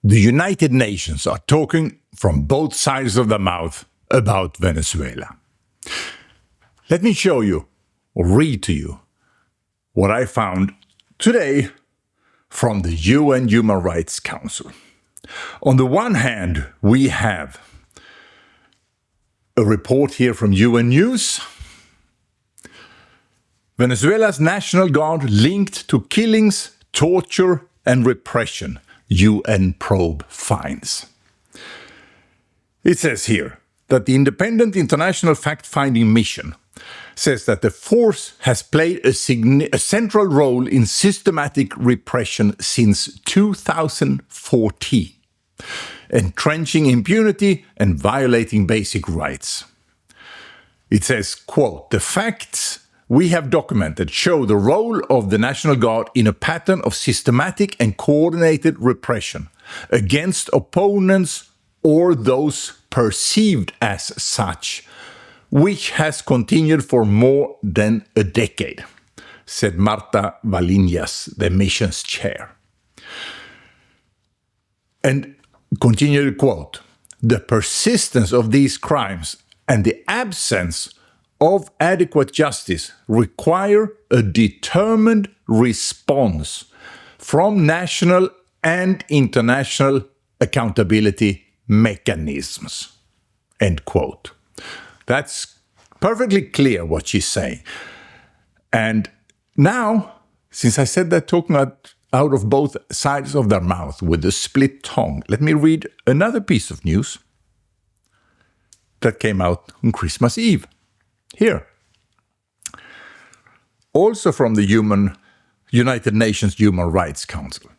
The United Nations are talking from both sides of the mouth about Venezuela. Let me show you, or read to you, what I found today from the UN Human Rights Council. On the one hand, we have a report here from UN News. Venezuela's National Guard linked to killings, torture, and repression, UN probe finds. It says here that the independent international fact-finding mission says that the force has played a central role in systematic repression since 2014, entrenching impunity and violating basic rights. It says, quote, "The facts we have documented show the role of the National Guard in a pattern of systematic and coordinated repression against opponents or those perceived as such, which has continued for more than a decade," said Marta Valiñas, the mission's chair. And continued quote, "The persistence of these crimes and the absence of adequate justice require a determined response from national and international accountability mechanisms." End quote. That's perfectly clear what she's saying. And now, since I said that talking out of both sides of their mouth with a split tongue, let me read another piece of news that came out on Christmas Eve. Here. Also from the United Nations Human Rights Council.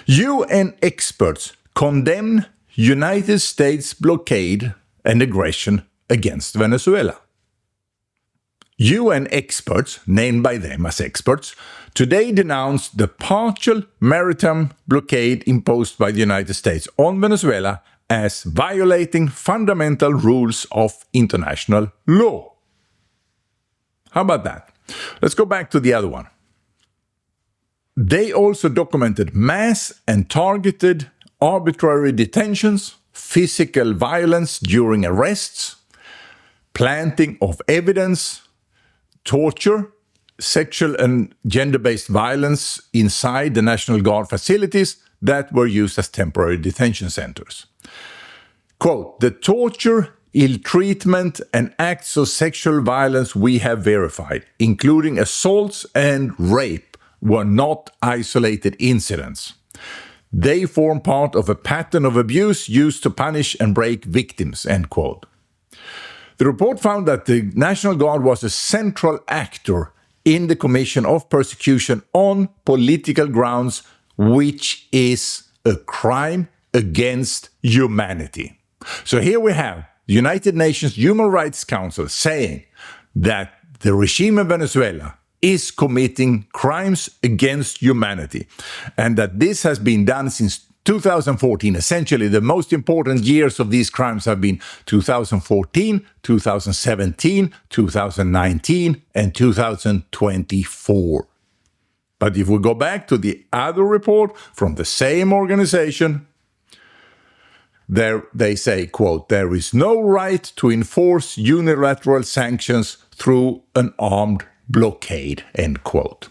UN experts condemn United States blockade and aggression against Venezuela. UN experts, named by them as experts, today denounced the partial maritime blockade imposed by the United States on Venezuela as violating fundamental rules of international law. How about that? Let's go back to the other one. They also documented mass and targeted arbitrary detentions, physical violence during arrests, planting of evidence, torture, sexual and gender-based violence inside the National Guard facilities that were used as temporary detention centers. Quote, "The torture, ill-treatment and acts of sexual violence we have verified, including assaults and rape, were not isolated incidents. They form part of a pattern of abuse used to punish and break victims," end quote. The report found that the National Guard was a central actor in the commission of persecution on political grounds, which is a crime against humanity. So here we have the United Nations Human Rights Council saying that the regime in Venezuela is committing crimes against humanity, and that this has been done since 2014. Essentially, the most important years of these crimes have been 2014, 2017, 2019, and 2024. But if we go back to the other report from the same organization, there they say, quote, "There is no right to enforce unilateral sanctions through an armed blockade," end quote.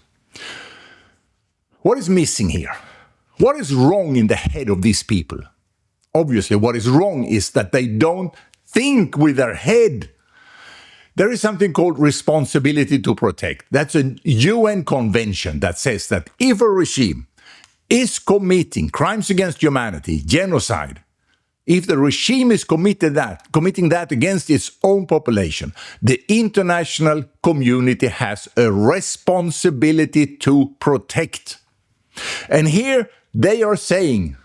What is missing here? What is wrong in the head of these people? Obviously, what is wrong is that they don't think with their head. There is something called responsibility to protect. That's a UN convention that says that if a regime is committing crimes against humanity, genocide, if the regime is committing that against its own population, the international community has a responsibility to protect. And here they are saying,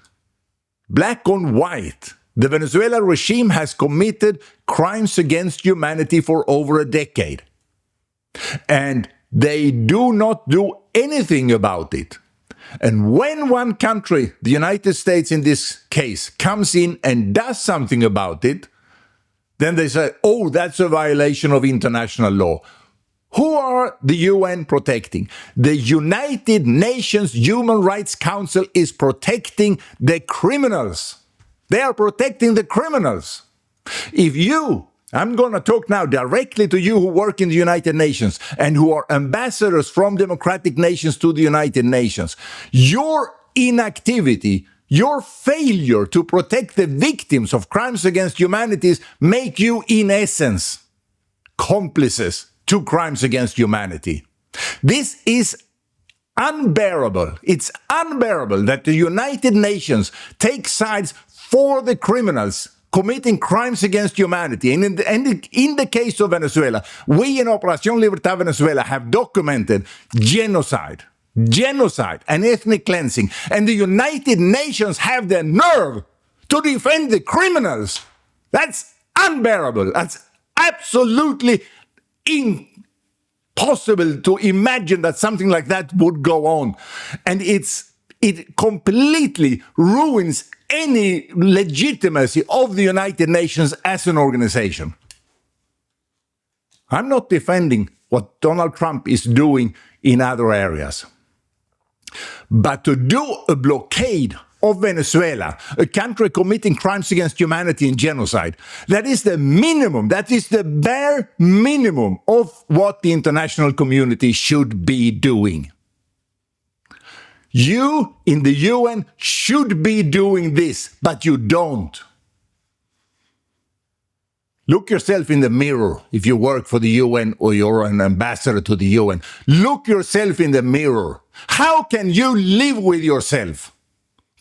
black on white, the Venezuelan regime has committed crimes against humanity for over a decade. And they do not do anything about it. And when one country, the United States in this case, comes in and does something about it, then they say, oh, that's a violation of international law. Who are the UN protecting? The United Nations Human Rights Council is protecting the criminals. They are protecting the criminals. I'm going to talk now directly to you who work in the United Nations and who are ambassadors from democratic nations to the United Nations. Your inactivity, your failure to protect the victims of crimes against humanity make you, in essence, complices to crimes against humanity. This is unbearable. It's unbearable that the United Nations take sides for the criminals committing crimes against humanity. And in the case of Venezuela, we in Operación Libertad Venezuela have documented genocide and ethnic cleansing. And the United Nations have the nerve to defend the criminals. That's unbearable. That's absolutely impossible to imagine that something like that would go on. And it completely ruins any legitimacy of the United Nations as an organization. I'm not defending what Donald Trump is doing in other areas. But to do a blockade of Venezuela, a country committing crimes against humanity and genocide, that is the minimum, that is the bare minimum of what the international community should be doing. You in the UN should be doing this, but you don't. Look yourself in the mirror if you work for the UN or you're an ambassador to the UN. Look yourself in the mirror. How can you live with yourself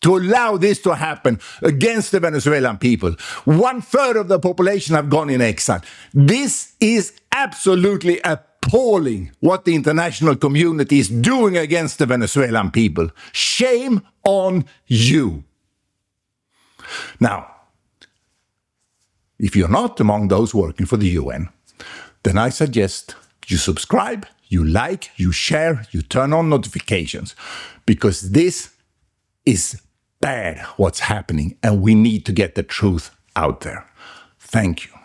to allow this to happen against the Venezuelan people? 1/3 of the population have gone in exile. This is absolutely appalling what the international community is doing against the Venezuelan people. Shame on you. Now, if you're not among those working for the UN, then I suggest you subscribe, you like, you share, you turn on notifications, because this is bad what's happening and we need to get the truth out there. Thank you.